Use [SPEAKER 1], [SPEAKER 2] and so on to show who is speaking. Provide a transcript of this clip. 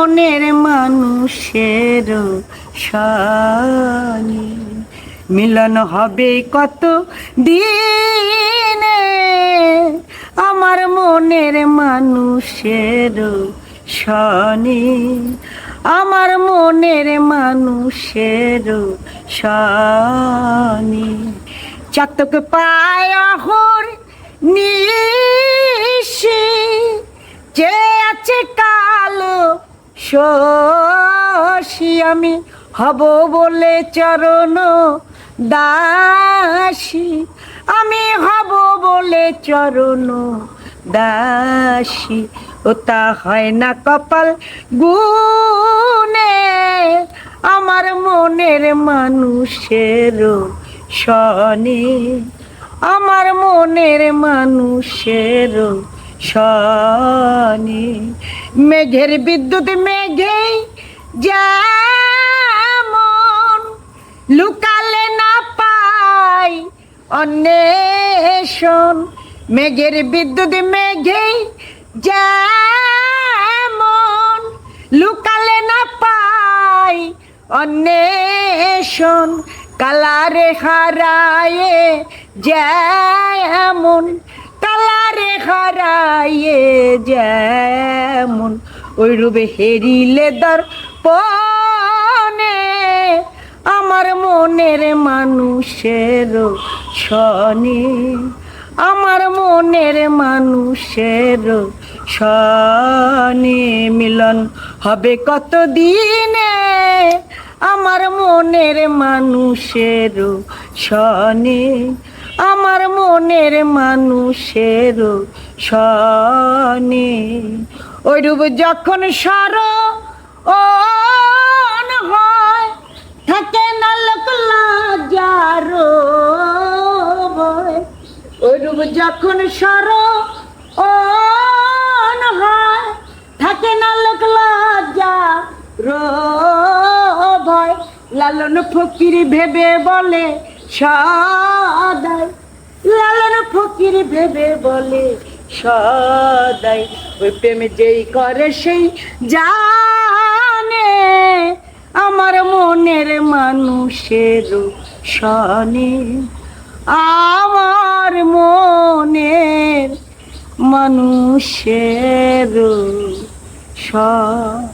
[SPEAKER 1] মনের মানুষের সনে মিলন হবে কত দিনে আমার মনের মানুষের সনে আমার মনের মানুষের সনে চাতক পায় অহর নিশি যে আছে কালো শশী আমি হব বলে চরণ দাসী আমি হব বলে চরণ দাসী ও তা হয় না কপাল গুনে আমার মনের মানুষের সনে আমার মনের মানুষের সনে মেঘের বিদ্যুৎ মেঘেই যেমন লুকালে না পাই অন্বেষণ মেঘের বিদ্যুৎ মেঘেই যেমন লুকালে না পাই অন্বেষণ কালারে হারায়ে যেমন কালারে হারায়ে যেমন ওই রূপে হেরিলে দর্পণে আমার মনের মানুষের সনে আমার মনের মানুষের সনে মিলন হবে কত দিনে আমার মনের মানুষের সনে আমার মনের মানুষের সনে ওই রূপ যখন স্মরণ হয় থাকে না লোক লজ্জার ভয় ওই রূপ যখন স্মরণ হয় থাকে না লোক লজ্জার ভয় লালন ফকির ভেবে বলে সদাই লালন ফকির ভেবে বলে সদাই ওই প্রেম যেই করে সেই জানে আমার মনের মানুষের সনে আমার মনের মানুষের সনে